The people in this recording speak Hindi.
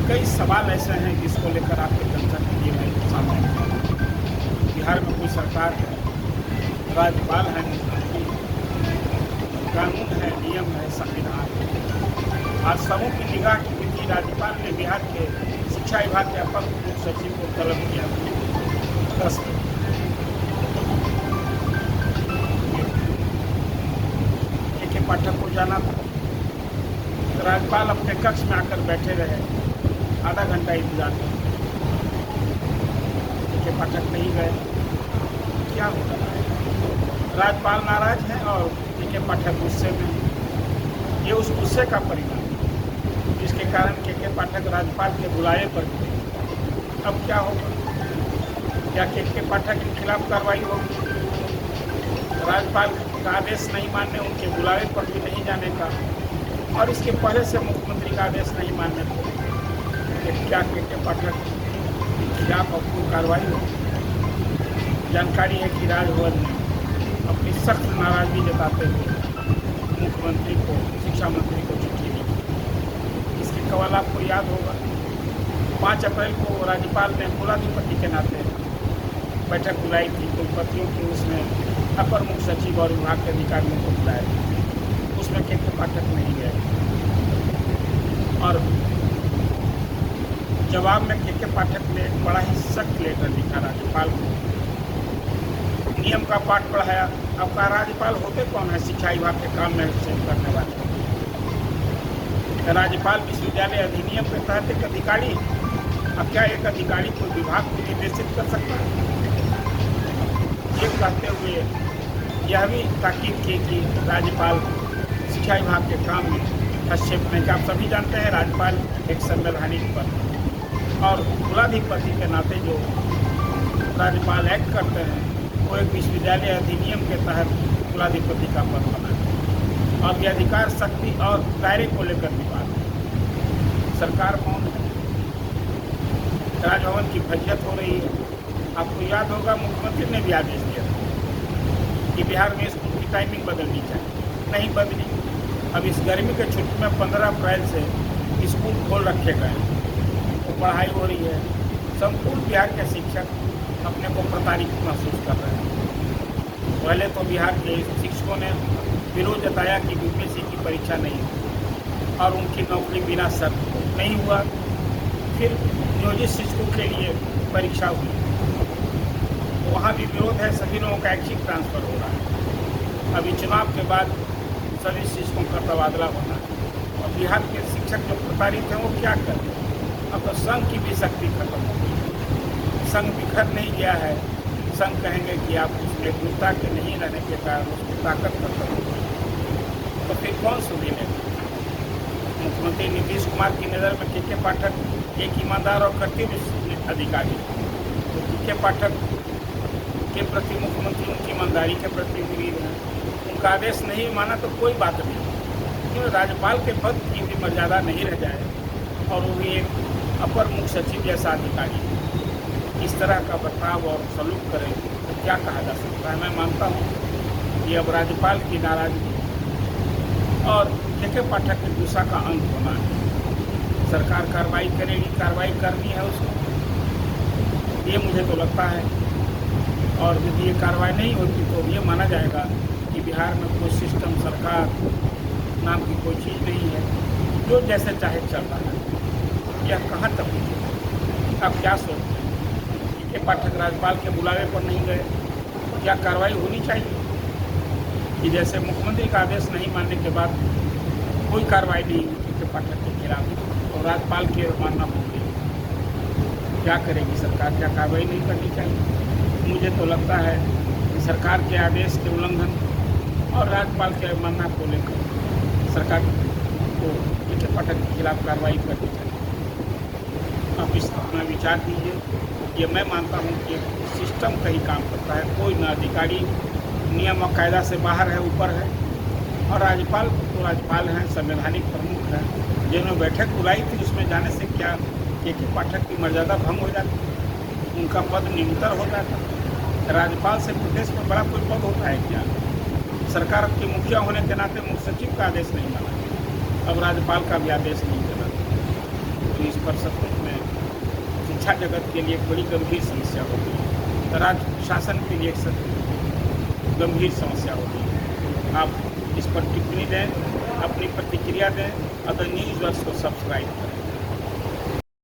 कई सवाल ऐसे हैं जिसको लेकर आपके चर्चा के लिए मैं सामने आया हूं। बिहार में कोई सरकार है, राज्यपाल है, मुख्यमंत्री, कानून है, नियम है, संविधान है। आज समूह की निगाह की विधि राज्यपाल ने बिहार के शिक्षा विभाग के अपर मुख्य सचिव को तलब किया 10 के पाठक को जाना था। राज्यपाल अपने कक्ष में आकर बैठे रहे, आधा घंटा इंतजार किया, के पाठक नहीं गए। क्या हो रहा है? राज्यपाल नाराज हैं और के पाठक गुस्से में। ये उस गुस्से का परिणाम है जिसके कारण के पाठक राज्यपाल के बुलाए पर गए। अब क्या होगा? क्या के पाठक के खिलाफ कार्रवाई होगी? राज्यपाल का आदेश नहीं मानने, उनके बुलावे पर भी नहीं जाने का, और इसके पहले से मुख्यमंत्री का आदेश नहीं मानने पर क्या के पाठक के खिलाफ अब कोई कार्रवाई हो? जानकारी है कि राजभवन ने अपनी सख्त नाराजगी जताते हुए मुख्यमंत्री को, शिक्षा मंत्री को चिट्ठी दी। इसके कवाल आपको याद होगा, 5 अप्रैल को राज्यपाल ने कुलाधिपति के नाते बैठक बुलाई थी। कुलपतियों की उसमें अपर मुख्य सचिव और विभाग के अधिकारियों को बुलाया, उसमें के पाठक नहीं गए। और जवाब में के पाठक ने बड़ा ही सख्त लेटर लिखा राज्यपाल को, नियम का पाठ पढ़ाया। अब का राज्यपाल होते कौन है शिक्षा विभाग के काम में हस्तक्षेप करने वाले? राज्यपाल विश्वविद्यालय अधिनियम के तहत एक अधिकारी, अब क्या एक अधिकारी को विभाग को निर्देशित कर सकता है? ये कहते हुए यह भी ताकीद की कि राज्यपाल शिक्षा विभाग के काम में हस्तक्षेप नहीं। आप सभी जानते हैं राज्यपाल एक संवैधानिक पद और कुलाधिपति के नाते जो राज्यपाल एक्ट करते हैं वो एक विश्वविद्यालय अधिनियम के तहत कुलाधिपति का पद बना है। और ये अधिकार, शक्ति और दायरे को लेकर विवाद है। सरकार कौन है? राजभवन की फजीहत हो रही है। आपको याद होगा मुख्यमंत्री ने भी आदेश दिया था कि बिहार में स्कूल की टाइमिंग बदलनी चाहिए, नहीं बदली। अब इस गर्मी के छुट्टी में 15 अप्रैल से स्कूल खोल रखे गए, तो पढ़ाई हो रही है। संपूर्ण बिहार के शिक्षक अपने को प्रताड़ित महसूस कर रहे हैं। पहले तो बिहार के शिक्षकों ने विरोध जताया कि यूपीएससी की परीक्षा नहीं हुई और उनकी नौकरी बिना शर्त नहीं हुआ। फिर नियोजित शिक्षकों के लिए परीक्षा हुई, वहाँ भी विरोध है। सभी लोगों का ऐच्छिक ट्रांसफर हो रहा है। अभी चुनाव के बाद सभी शिक्षकों का तबादला होना है और बिहार के शिक्षक जो प्रताड़ित हैं वो क्या करें? अब तो संघ की भी शक्ति खत्म हो गई। संघ बिखर नहीं गया है। संघ कहेंगे कि आप उसमें एकजुटता के नहीं रहने के कारण उसकी ताकत खत्म हो गई, तो फिर कौन सुनेगा? मुख्यमंत्री नीतीश कुमार की नज़र में के पाठक एक ईमानदार और कर्तव्य अधिकारी, तो के पाठक के प्रति मुख्यमंत्री उनकी ईमानदारी के प्रति विरीन है। उनका आदेश नहीं माना तो कोई बात नहीं, क्योंकि राज्यपाल के पद की भी मर्यादा नहीं रह जाए और वो भी एक अपर मुख्य सचिव जैसा अधिकारी इस तरह का बर्ताव और सलूक करे तो क्या कहा जा सकता है? मैं मानता हूँ कि अब राज्यपाल की नाराजगी और के पाठक के गुस्सा का अंत होना है। सरकार कार्रवाई करेगी, कार्रवाई करनी है उसको, ये मुझे तो लगता है। और यदि ये कार्रवाई नहीं होती तो ये माना जाएगा कि बिहार में कोई सिस्टम, सरकार नाम की कोई चीज़ नहीं है, जो जैसे चाहे चल रहा है। यह कहाँ तक पहुँचे? आप क्या सोचते हैं? के पाठक राज्यपाल के बुलावे पर नहीं गए, क्या कार्रवाई होनी चाहिए? कि जैसे मुख्यमंत्री का आदेश नहीं मानने के बाद कोई कार्रवाई नहीं के पाठक के खिलाफ, तो राज्यपाल की अवमानना होगी, क्या करेगी सरकार? क्या कार्रवाई नहीं करनी चाहिए? मुझे तो लगता है कि सरकार के आदेश के उल्लंघन और राज्यपाल की अवमानना को लेकर सरकार को के पाठक के खिलाफ कार्रवाई करनी चाहिए। आप इस अपना विचार कीजिए। ये मैं मानता हूँ कि सिस्टम का ही काम करता है, कोई न अधिकारी नियम और कायदा से बाहर है, ऊपर है। और राज्यपाल तो राज्यपाल हैं, संवैधानिक प्रमुख हैं। जिन्होंने बैठक बुलाई थी उसमें जाने से क्या के पाठक की मर्यादा भंग हो जाती, उनका पद निरंतर हो जाता? राज्यपाल से प्रदेश में बड़ा कोई पद होता है क्या? सरकार के मुखिया होने के नाते मुख्य सचिव का आदेश नहीं माना, अब राज्यपाल का भी आदेश नहीं चला। तो इस पर सचमुच में शिक्षा जगत के लिए एक बड़ी गंभीर समस्या होगी, राज्य शासन के लिए एक गंभीर समस्या होगी। आप इस पर टिप्पणी दें, अपनी प्रतिक्रिया दें, अगर न्यूज़ वर्क्स को सब्सक्राइब करें।